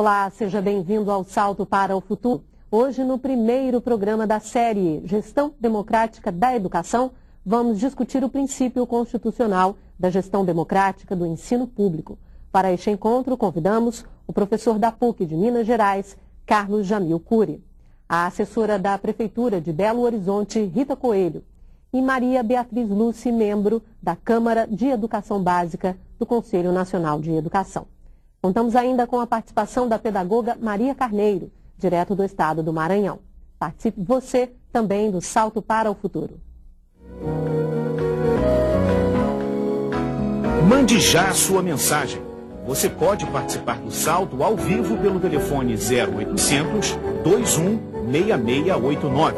Olá, seja bem-vindo ao Salto para o Futuro. Hoje, no primeiro programa da série Gestão Democrática da Educação, vamos discutir o princípio constitucional da gestão democrática do ensino público. Para este encontro, convidamos o professor da PUC de Minas Gerais, Carlos Jamil Cury, a assessora da Prefeitura de Belo Horizonte, Rita Coelho, e Maria Beatriz Luce, membro da Câmara de Educação Básica do Conselho Nacional de Educação. Contamos ainda com a participação da pedagoga Maria Carneiro, direto do estado do Maranhão. Participe você também do Salto para o Futuro. Mande já a sua mensagem. Você pode participar do Salto ao vivo pelo telefone 0800 21 6689.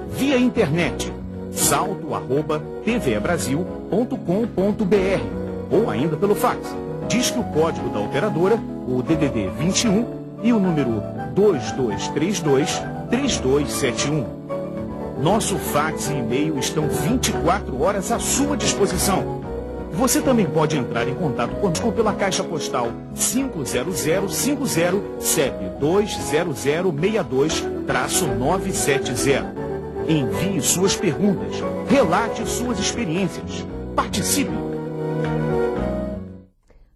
Via internet, salto@tvebrasil.com.br ou ainda pelo fax. Disque o código da operadora, o DDD 21 e o número 2232-3271. Nosso fax e e-mail estão 24 horas à sua disposição. Você também pode entrar em contato conosco pela caixa postal 50050 CEP 20062-970. Envie suas perguntas, relate suas experiências, participe.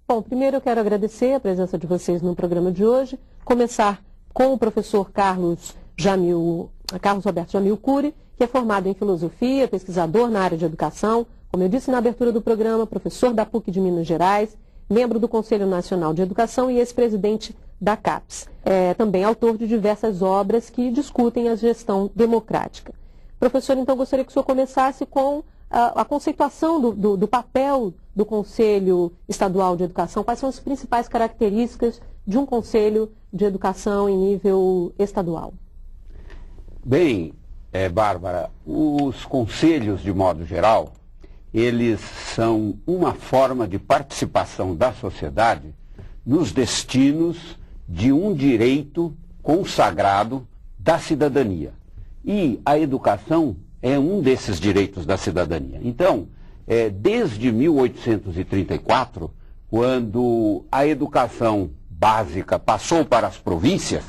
Bom, primeiro eu quero agradecer a presença de vocês no programa de hoje, começar com o professor Carlos Roberto Jamil Cury, que é formado em filosofia, pesquisador na área de educação, como eu disse na abertura do programa, professor da PUC de Minas Gerais, membro do Conselho Nacional de Educação e ex-presidente da CAPES. É também autor de diversas obras que discutem a gestão democrática. Professor, então gostaria que o senhor começasse com a conceituação do papel do Conselho Estadual de Educação. Quais são as principais características de um Conselho de Educação em nível estadual? Bem, Bárbara, os conselhos, de modo geral, eles são uma forma de participação da sociedade nos destinos de um direito consagrado da cidadania. E a educação é um desses direitos da cidadania. Então, desde 1834, quando a educação básica passou para as províncias,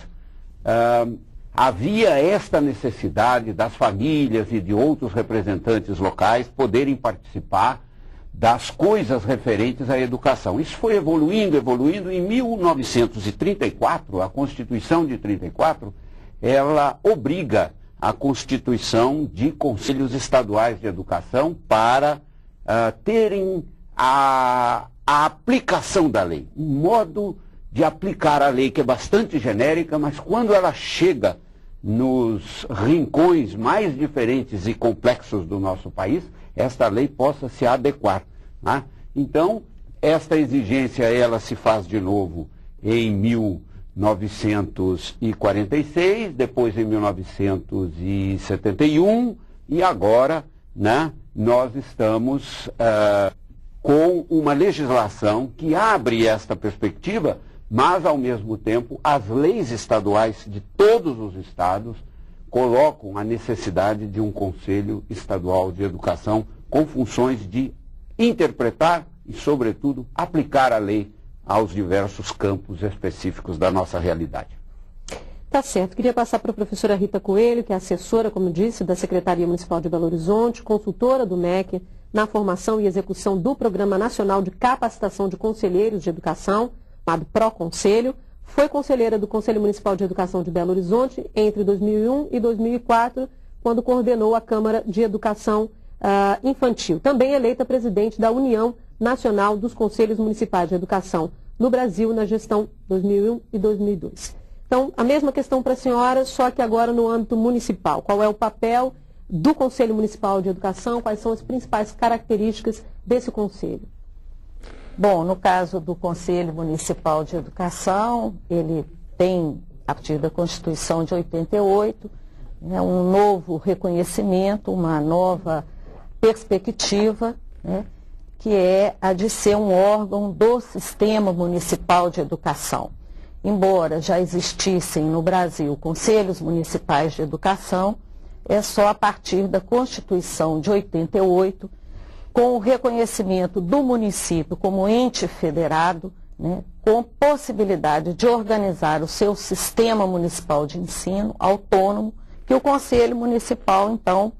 havia esta necessidade das famílias e de outros representantes locais poderem participar das coisas referentes à educação. Isso foi evoluindo. Em 1934, a Constituição de 34, ela obriga a constituição de conselhos estaduais de educação para terem a aplicação da lei, um modo de aplicar a lei que é bastante genérica, mas quando ela chega nos rincões mais diferentes e complexos do nosso país, esta lei possa se adequar, né? Então, esta exigência ela se faz de novo em 1946, depois em 1971 e agora, né, nós estamos com uma legislação que abre esta perspectiva, mas ao mesmo tempo as leis estaduais de todos os estados colocam a necessidade de um Conselho Estadual de Educação com funções de interpretar e, sobretudo, aplicar a lei aos diversos campos específicos da nossa realidade. Tá certo. Queria passar para a professora Rita Coelho, que é assessora, como disse, da Secretaria Municipal de Belo Horizonte, consultora do MEC na formação e execução do Programa Nacional de Capacitação de Conselheiros de Educação, chamado Pró-Conselho. Foi conselheira do Conselho Municipal de Educação de Belo Horizonte entre 2001 e 2004, quando coordenou a Câmara de Educação Infantil. Também eleita presidente da União Nacional dos Conselhos Municipais de Educação no Brasil, na gestão 2001 e 2002. Então, a mesma questão para a senhora, só que agora no âmbito municipal. Qual é o papel do Conselho Municipal de Educação? Quais são as principais características desse conselho? Bom, no caso do Conselho Municipal de Educação, ele tem, a partir da Constituição de 88, um novo reconhecimento, uma nova perspectiva, né, que é a de ser um órgão do Sistema Municipal de Educação. Embora já existissem no Brasil conselhos municipais de educação, é só a partir da Constituição de 88, com o reconhecimento do município como ente federado, né, com possibilidade de organizar o seu sistema municipal de ensino autônomo, que o Conselho Municipal, então,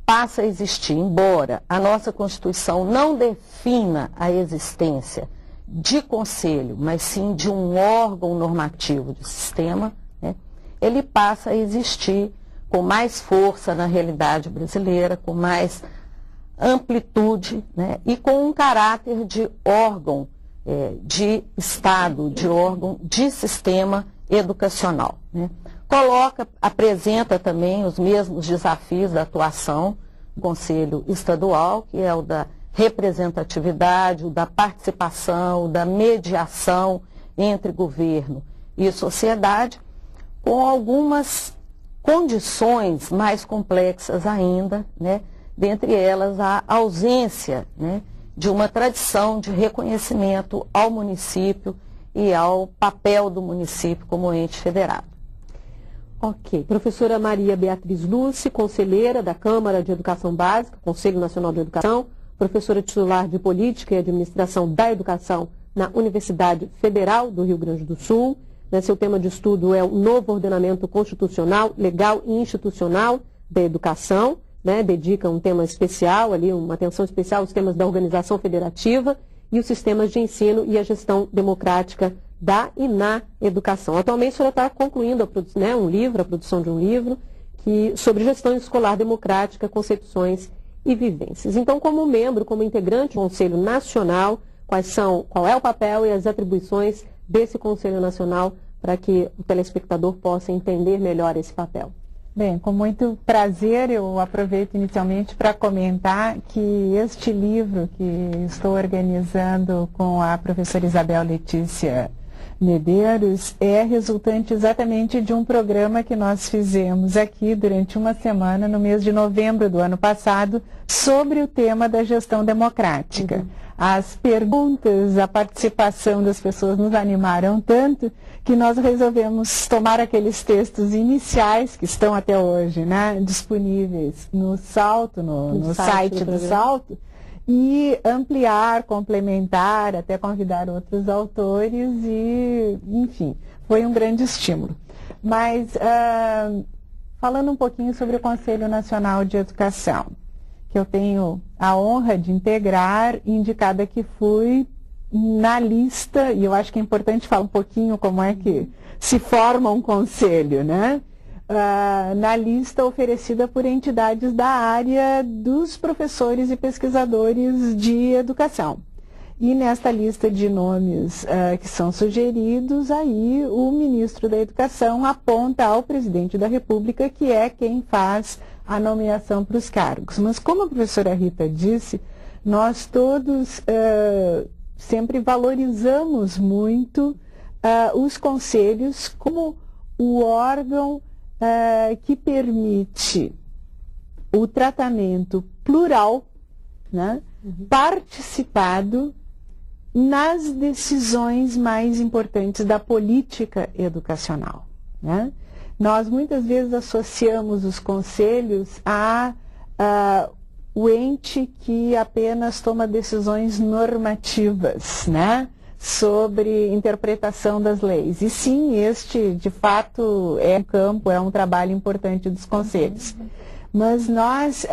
passa a existir, embora a nossa Constituição não defina a existência de conselho, mas sim de um órgão normativo de sistema, né, ele passa a existir com mais força na realidade brasileira, com mais amplitude, né, e com um caráter de órgão de Estado, de órgão de sistema educacional, né. Apresenta também os mesmos desafios da atuação do Conselho Estadual, que é o da representatividade, o da participação, o da mediação entre governo e sociedade, com algumas condições mais complexas ainda, né? Dentre elas a ausência, né, de uma tradição de reconhecimento ao município e ao papel do município como ente federado. Ok. Professora Maria Beatriz Lúcia, conselheira da Câmara de Educação Básica, Conselho Nacional de Educação, professora titular de Política e Administração da Educação na Universidade Federal do Rio Grande do Sul. Seu tema de estudo é o novo ordenamento constitucional, legal e institucional da educação. Dedica um tema especial, ali, uma atenção especial aos temas da organização federativa e os sistemas de ensino e a gestão democrática da e na educação. Atualmente, a senhora está concluindo a produção de um livro sobre gestão escolar democrática, concepções e vivências. Então, como membro, como integrante do Conselho Nacional, qual é o papel e as atribuições desse Conselho Nacional para que o telespectador possa entender melhor esse papel? Bem, com muito prazer, eu aproveito inicialmente para comentar que este livro que estou organizando com a professora Isabel Letícia Medeiros é resultante exatamente de um programa que nós fizemos aqui durante uma semana, no mês de novembro do ano passado, sobre o tema da gestão democrática. As perguntas, a participação das pessoas nos animaram tanto que nós resolvemos tomar aqueles textos iniciais que estão até hoje, né, disponíveis no Salto, no site do Salto, e ampliar, complementar, até convidar outros autores e, enfim, foi um grande estímulo. Mas, falando um pouquinho sobre o Conselho Nacional de Educação, que eu tenho a honra de integrar, indicada que fui na lista, e eu acho que é importante falar um pouquinho como é que se forma um conselho, né? Na lista oferecida por entidades da área dos professores e pesquisadores de educação. E nesta lista de nomes que são sugeridos, aí o ministro da Educação aponta ao presidente da República, que é quem faz a nomeação para os cargos. Mas como a professora Rita disse, nós todos sempre valorizamos muito os conselhos como o órgão que permite o tratamento plural, né, participado nas decisões mais importantes da política educacional, né? Nós muitas vezes associamos os conselhos a o ente que apenas toma decisões normativas, né, sobre interpretação das leis. E sim, este, de fato, é um campo, é um trabalho importante dos conselhos. Mas nós,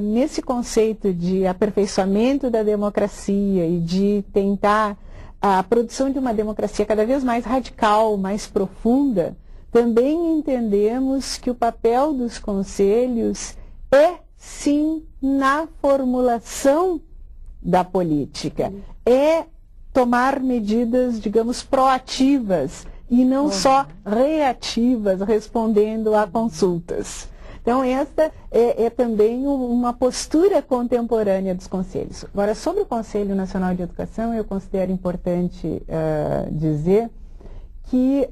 nesse conceito de aperfeiçoamento da democracia e de tentar a produção de uma democracia cada vez mais radical, mais profunda, também entendemos que o papel dos conselhos é, sim, na formulação da política. É tomar medidas, digamos, proativas e não só reativas, respondendo a consultas. Então, esta é também uma postura contemporânea dos conselhos. Agora, sobre o Conselho Nacional de Educação, eu considero importante dizer que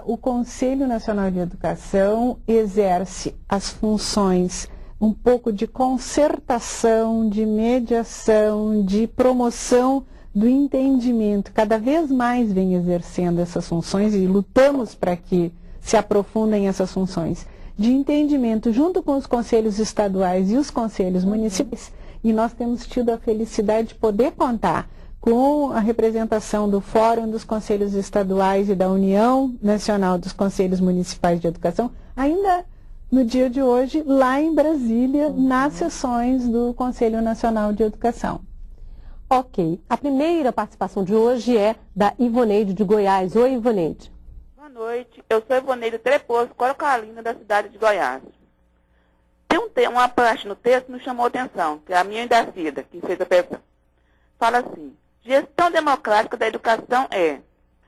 o Conselho Nacional de Educação exerce as funções um pouco de concertação, de mediação, de promoção do entendimento. Cada vez mais vem exercendo essas funções e lutamos para que se aprofundem essas funções de entendimento junto com os conselhos estaduais e os conselhos municipais. E nós temos tido a felicidade de poder contar com a representação do Fórum dos Conselhos Estaduais e da União Nacional dos Conselhos Municipais de Educação, ainda no dia de hoje, lá em Brasília, nas sessões do Conselho Nacional de Educação. Ok. A primeira participação de hoje é da Ivoneide de Goiás. Oi, Ivoneide. Boa noite. Eu sou Ivoneide Treposo, Corocalina, da cidade de Goiás. Tem uma parte no texto que nos chamou a atenção, que é a minha e da Cida, que fez a pergunta. Fala assim: gestão democrática da educação é,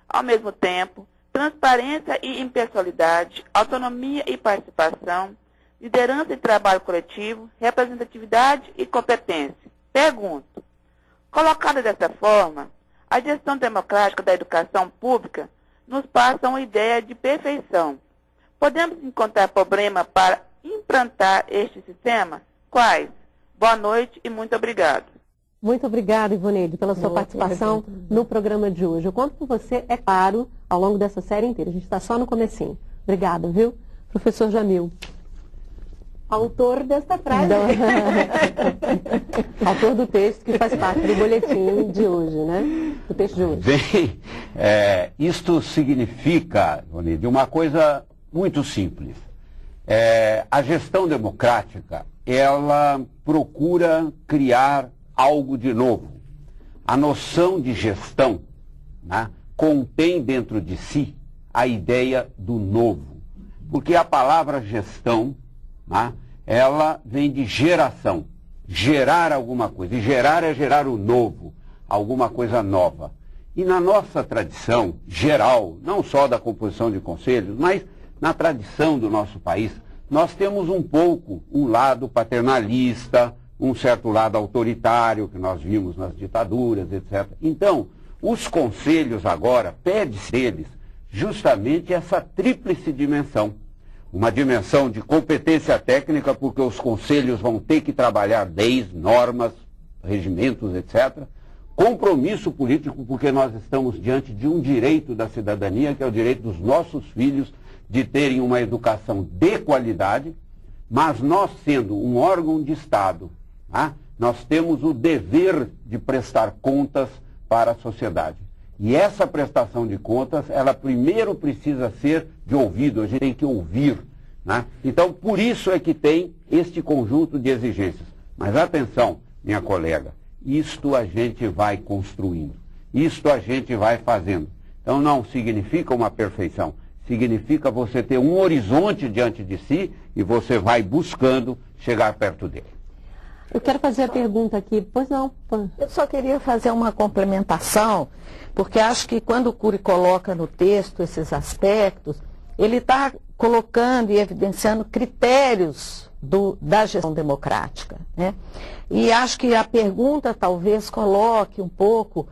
ao mesmo tempo, transparência e impessoalidade, autonomia e participação, liderança e trabalho coletivo, representatividade e competência. Pergunto: colocada dessa forma, a gestão democrática da educação pública nos passa uma ideia de perfeição. Podemos encontrar problema para implantar este sistema? Quais? Boa noite e muito obrigado. Muito obrigada, Ivoneide, pela sua participação no programa de hoje. Eu conto com você, é claro, ao longo dessa série inteira. A gente está só no comecinho. Obrigada, viu? Professor Jamil. Autor desta frase. Autor do texto que faz parte do boletim de hoje, né? Do texto de hoje. Bem, isto significa, Ivoneide, uma coisa muito simples. A gestão democrática, ela procura criar algo de novo. A noção de gestão, né, contém dentro de si a ideia do novo. Porque a palavra gestão, né, ela vem de geração. Gerar alguma coisa. E gerar é gerar o novo, alguma coisa nova. E na nossa tradição geral, não só da composição de conselhos, mas na tradição do nosso país, nós temos um pouco um lado paternalista, um certo lado autoritário, que nós vimos nas ditaduras, etc. Então, os conselhos agora, pede-se deles justamente essa tríplice dimensão. Uma dimensão de competência técnica, porque os conselhos vão ter que trabalhar leis, normas, regimentos, etc. Compromisso político, porque nós estamos diante de um direito da cidadania, que é o direito dos nossos filhos de terem uma educação de qualidade, mas nós, sendo um órgão de Estado, nós temos o dever de prestar contas para a sociedade. E essa prestação de contas, ela primeiro precisa ser de ouvido, a gente tem que ouvir. Né? Então, por isso é que tem este conjunto de exigências. Mas atenção, minha colega, isto a gente vai construindo, isto a gente vai fazendo. Então, não significa uma perfeição, significa você ter um horizonte diante de si e você vai buscando chegar perto dele. Eu quero fazer a pergunta aqui, pois não. Eu só queria fazer uma complementação, porque acho que quando o Cury coloca no texto esses aspectos, ele está colocando e evidenciando critérios da gestão democrática, né? E acho que a pergunta talvez coloque um pouco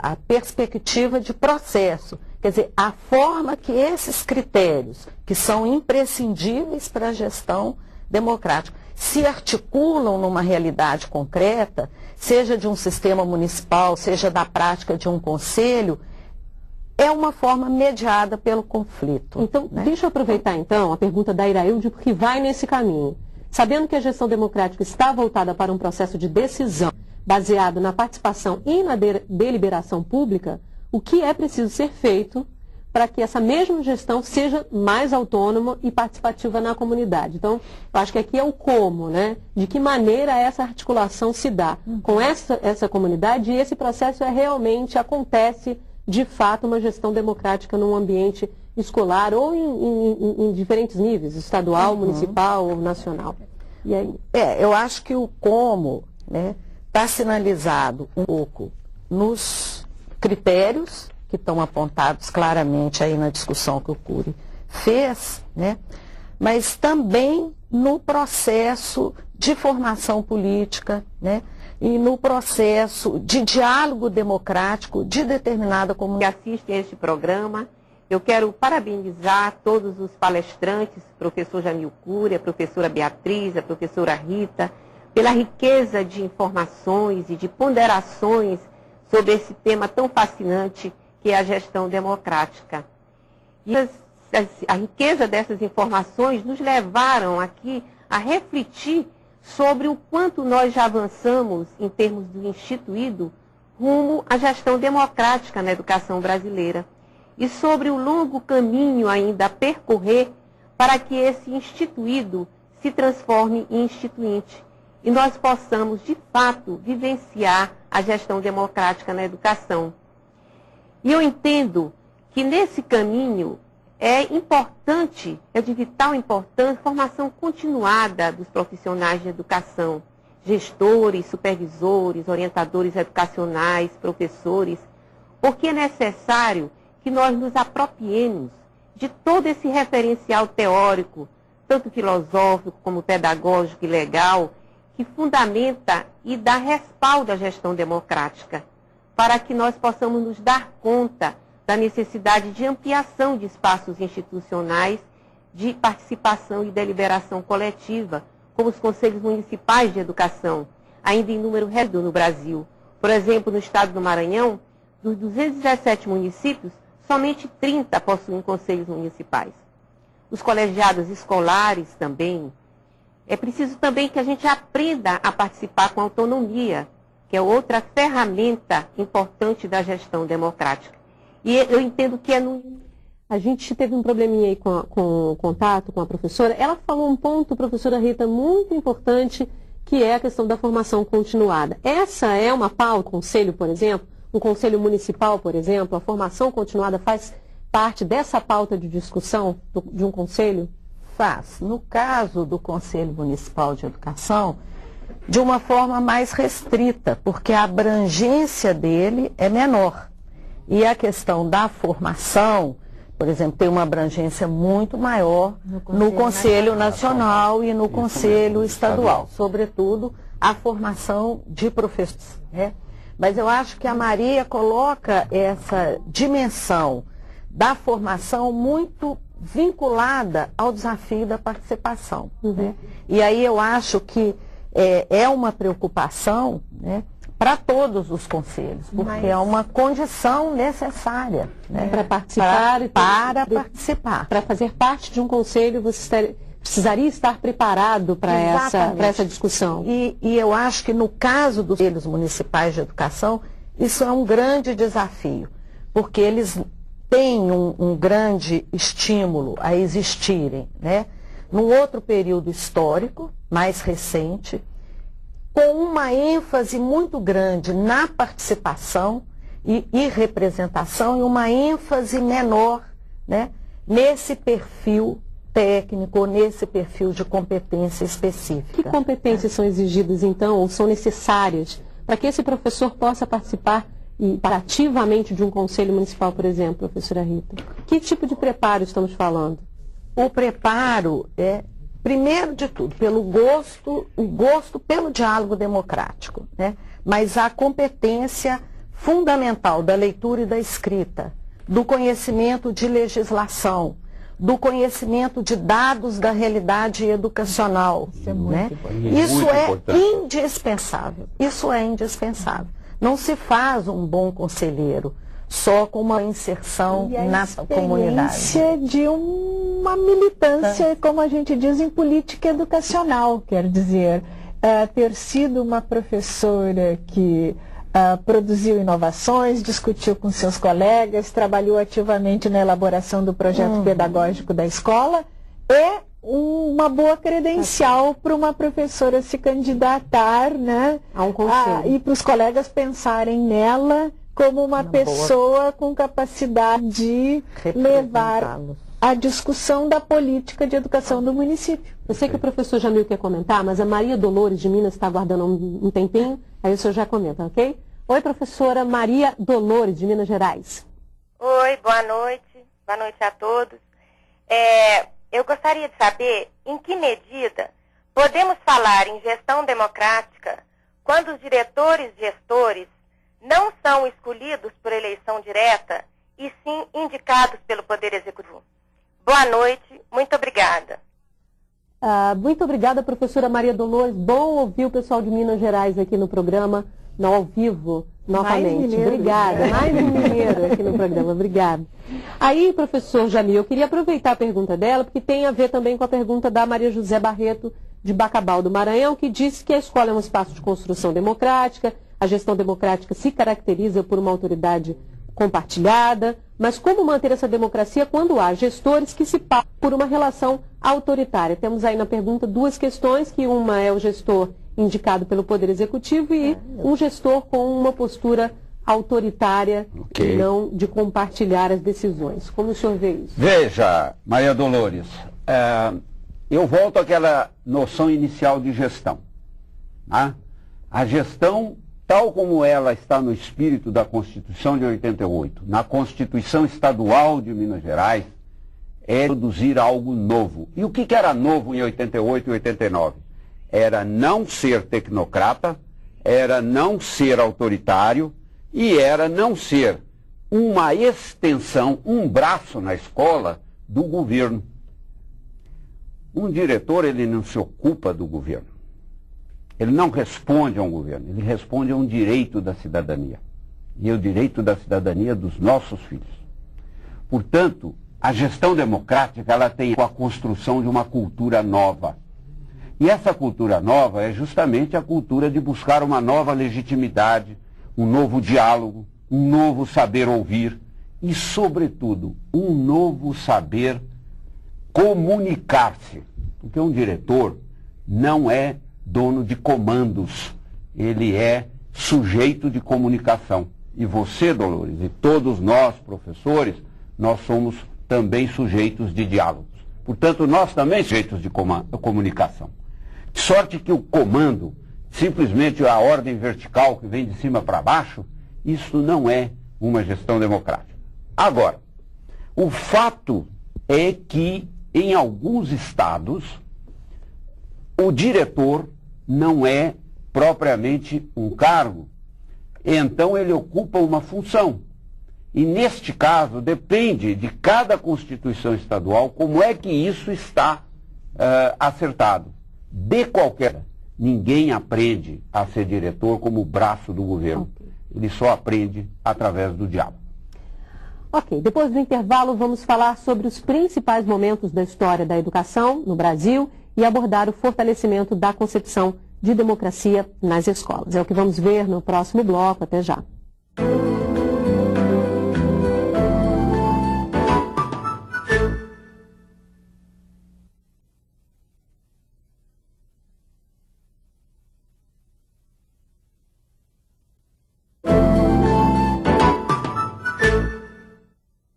a perspectiva de processo. Quer dizer, a forma que esses critérios, que são imprescindíveis para a gestão democrática, se articulam numa realidade concreta, seja de um sistema municipal, seja da prática de um conselho, é uma forma mediada pelo conflito. Então, né? Deixa eu aproveitar então a pergunta da Irailde, porque vai nesse caminho. Sabendo que a gestão democrática está voltada para um processo de decisão baseado na participação e na deliberação pública, o que é preciso ser feito para que essa mesma gestão seja mais autônoma e participativa na comunidade? Então, eu acho que aqui é o como, né? De que maneira essa articulação se dá com essa comunidade, e esse processo realmente acontece, de fato, uma gestão democrática num ambiente escolar ou em diferentes níveis, estadual, municipal ou nacional. E aí? Eu acho que o como, né, está sinalizado um pouco nos critérios que estão apontados claramente aí na discussão que o Cury fez, né? Mas também no processo de formação política, né? E no processo de diálogo democrático de determinada comunidade. Que assistem a este programa, eu quero parabenizar todos os palestrantes, professor Jamil Cury, a professora Beatriz, a professora Rita, pela riqueza de informações e de ponderações sobre esse tema tão fascinante que é a gestão democrática. E a riqueza dessas informações nos levaram aqui a refletir sobre o quanto nós já avançamos em termos do instituído rumo à gestão democrática na educação brasileira e sobre o longo caminho ainda a percorrer para que esse instituído se transforme em instituinte e nós possamos, de fato, vivenciar a gestão democrática na educação. E eu entendo que nesse caminho é importante, é de vital importância, a formação continuada dos profissionais de educação, gestores, supervisores, orientadores educacionais, professores, porque é necessário que nós nos apropriemos de todo esse referencial teórico, tanto filosófico como pedagógico e legal, que fundamenta e dá respaldo à gestão democrática, para que nós possamos nos dar conta da necessidade de ampliação de espaços institucionais de participação e deliberação coletiva, como os conselhos municipais de educação, ainda em número reduzido no Brasil. Por exemplo, no estado do Maranhão, dos 217 municípios, somente 30 possuem conselhos municipais. Os colegiados escolares também. É preciso também que a gente aprenda a participar com autonomia, que é outra ferramenta importante da gestão democrática. E eu entendo que é no... A gente teve um probleminha aí com o contato com a professora. Ela falou um ponto, professora Rita, muito importante, que é a questão da formação continuada. Essa é uma pauta, um conselho, por exemplo, um conselho municipal, por exemplo, a formação continuada faz parte dessa pauta de discussão de um conselho? Faz. No caso do Conselho Municipal de Educação, de uma forma mais restrita, porque a abrangência dele é menor. E a questão da formação, por exemplo, tem uma abrangência muito maior no Conselho Nacional e no Conselho Estadual, sobretudo a formação de professores, né? Mas eu acho que a Maria coloca essa dimensão da formação muito vinculada ao desafio da participação. Né? E aí eu acho que é uma preocupação, né, para todos os conselhos, porque é uma condição necessária, né, para participar. Para participar. Para fazer parte de um conselho, você precisaria estar preparado para essa discussão. E eu acho que no caso dos conselhos municipais de educação, isso é um grande desafio, porque eles têm um grande estímulo a existirem, né, num outro período histórico, mais recente, com uma ênfase muito grande na participação e representação e uma ênfase menor, né, nesse perfil técnico, nesse perfil de competência específica. Que competências são exigidas, então, ou são necessárias para que esse professor possa participar ativamente de um conselho municipal, por exemplo, professora Rita? Que tipo de preparo estamos falando? O preparo é, primeiro de tudo, o gosto pelo diálogo democrático, né? Mas a competência fundamental da leitura e da escrita, do conhecimento de legislação, do conhecimento de dados da realidade educacional. Isso é muito importante. Isso é indispensável. Isso é indispensável. Não se faz um bom conselheiro só com uma inserção na comunidade. Experiência de uma militância, como a gente diz, em política educacional, quer dizer, ter sido uma professora que produziu inovações, discutiu com seus colegas, trabalhou ativamente na elaboração do projeto pedagógico da escola, é uma boa credencial para uma professora se candidatar, né, a um conselho. E para os colegas pensarem nela como uma pessoa com capacidade de levar a discussão da política de educação do município. Eu sei que o professor Jamil quer comentar, mas a Maria Dolores de Minas está aguardando um tempinho, aí o senhor já comenta, ok? Oi, professora Maria Dolores de Minas Gerais. Oi, boa noite a todos. Eu gostaria de saber em que medida podemos falar em gestão democrática quando os diretores e gestores não são escolhidos por eleição direta e sim indicados pelo Poder Executivo. Boa noite, muito obrigada. Muito obrigada, professora Maria Dolores. Bom ouvir o pessoal de Minas Gerais aqui no programa, ao vivo, novamente. Obrigada. Mais um mineiro aqui no programa. Obrigada. Aí, professor Jamil, eu queria aproveitar a pergunta dela, porque tem a ver também com a pergunta da Maria José Barreto, de Bacabal do Maranhão, que disse que a escola é um espaço de construção democrática, A gestão democrática se caracteriza por uma autoridade compartilhada, mas como manter essa democracia quando há gestores que se pautam por uma relação autoritária? Temos aí na pergunta duas questões, que uma é o gestor indicado pelo Poder Executivo e um gestor com uma postura autoritária, e não de compartilhar as decisões. Como o senhor vê isso? Veja, Maria Dolores, eu volto àquela noção inicial de gestão. Né? A gestão, tal como ela está no espírito da Constituição de 88, na Constituição Estadual de Minas Gerais, é produzir algo novo. E o que era novo em 88 e 89? Era não ser tecnocrata, era não ser autoritário e era não ser uma extensão, um braço na escola do governo. Um diretor, ele não se ocupa do governo. Ele não responde a um governo, ele responde a um direito da cidadania. E é o direito da cidadania dos nossos filhos. Portanto, a gestão democrática, ela tem a construção de uma cultura nova. E essa cultura nova é justamente a cultura de buscar uma nova legitimidade, um novo diálogo, um novo saber ouvir e, sobretudo, um novo saber comunicar-se. Porque um diretor não é dono de comandos, ele é sujeito de comunicação. E você, Dolores, e todos nós, professores, nós somos também sujeitos de diálogos. Portanto, nós também sujeitos de comunicação. De sorte que o comando, simplesmente a ordem vertical que vem de cima para baixo, isso não é uma gestão democrática. Agora, o fato é que em alguns estados o diretor não é propriamente um cargo, então ele ocupa uma função. E neste caso depende de cada Constituição estadual como é que isso está acertado. De qualquer, ninguém aprende a ser diretor como braço do governo. Ele só aprende através do diálogo. Ok, depois do intervalo vamos falar sobre os principais momentos da história da educação no Brasil e abordar o fortalecimento da concepção de democracia nas escolas. É o que vamos ver no próximo bloco. Até já.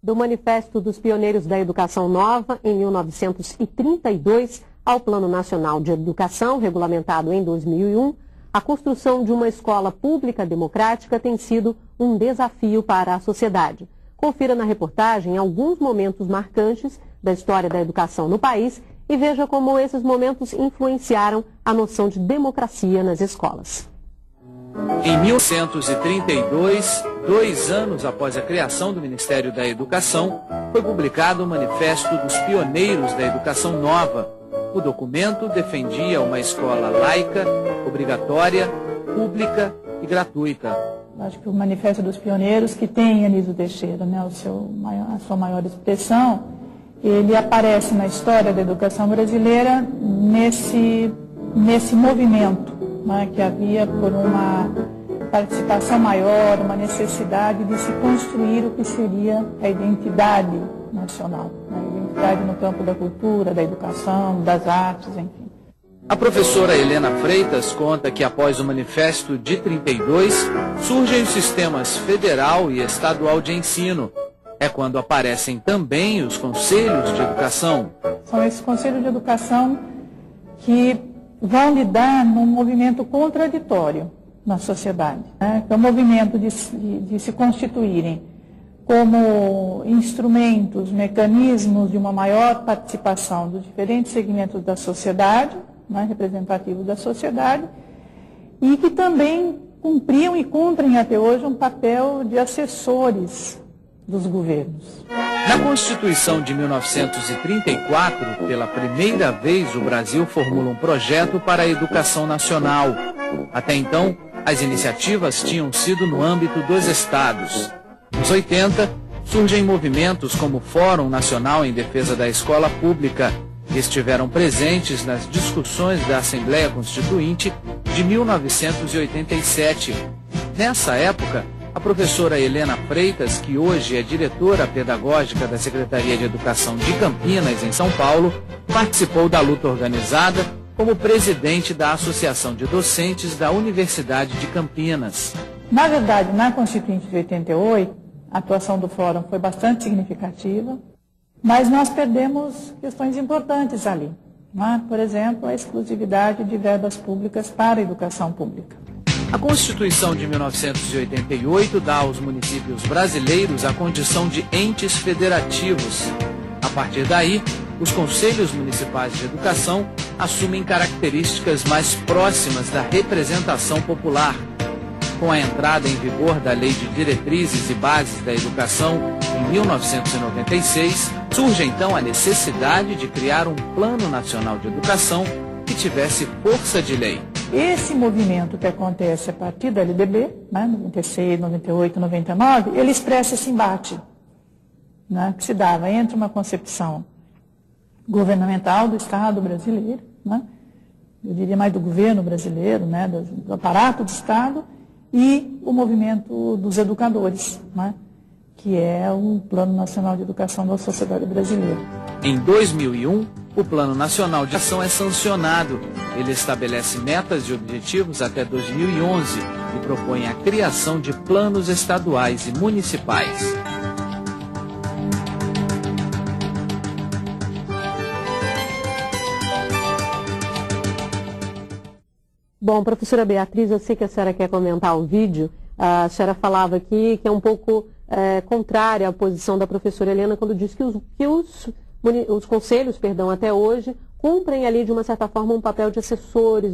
Do Manifesto dos Pioneiros da Educação Nova, em 1932, ao Plano Nacional de Educação, regulamentado em 2001, a construção de uma escola pública democrática tem sido um desafio para a sociedade. Confira na reportagem alguns momentos marcantes da história da educação no país e veja como esses momentos influenciaram a noção de democracia nas escolas. Em 1932, 2 anos após a criação do Ministério da Educação, foi publicado o Manifesto dos Pioneiros da Educação Nova. O documento defendia uma escola laica, obrigatória, pública e gratuita. Acho que o Manifesto dos Pioneiros, que tem Anísio Teixeira, né, a sua maior expressão, ele aparece na história da educação brasileira nesse movimento, né, que havia por uma participação maior, uma necessidade de se construir o que seria a identidade nacional, né, a identidade no campo da cultura, da educação, das artes, enfim. A professora Helena Freitas conta que após o Manifesto de 32, surgem os sistemas federal e estadual de ensino. É quando aparecem também os conselhos de educação. São esses conselhos de educação que vão lidar num movimento contraditório na sociedade, né? Que é o movimento de se constituírem como instrumentos, mecanismos de uma maior participação dos diferentes segmentos da sociedade, né, representativos da sociedade, e que também cumpriam e cumprem até hoje um papel de assessores dos governos. Na Constituição de 1934, pela primeira vez o Brasil formula um projeto para a educação nacional. Até então, as iniciativas tinham sido no âmbito dos estados. Nos 80, surgem movimentos como o Fórum Nacional em Defesa da Escola Pública, que estiveram presentes nas discussões da Assembleia Constituinte de 1987. Nessa época, a professora Helena Freitas, que hoje é diretora pedagógica da Secretaria de Educação de Campinas, em São Paulo, participou da luta organizada como presidente da Associação de Docentes da Universidade de Campinas. Na verdade, na Constituinte de 88, a atuação do Fórum foi bastante significativa, mas nós perdemos questões importantes ali. Por exemplo, a exclusividade de verbas públicas para a educação pública. A Constituição de 1988 dá aos municípios brasileiros a condição de entes federativos. A partir daí, os conselhos municipais de educação assumem características mais próximas da representação popular. Com a entrada em vigor da Lei de Diretrizes e Bases da Educação em 1996, surge então a necessidade de criar um Plano Nacional de Educação que tivesse força de lei. Esse movimento que acontece a partir da LDB, 96, 98, 99, ele expressa esse embate, que se dava entre uma concepção governamental do Estado brasileiro, eu diria mais do governo brasileiro, do aparato do Estado, e o movimento dos educadores, que é o Plano Nacional de Educação da Sociedade Brasileira. Em 2001, o Plano Nacional de Ação é sancionado. Ele estabelece metas e objetivos até 2011 e propõe a criação de planos estaduais e municipais. Bom, professora Beatriz, eu sei que a senhora quer comentar o vídeo. A senhora falava aqui que é um pouco contrária à posição da professora Helena quando diz que os conselhos, até hoje, cumprem ali de uma certa forma um papel de assessores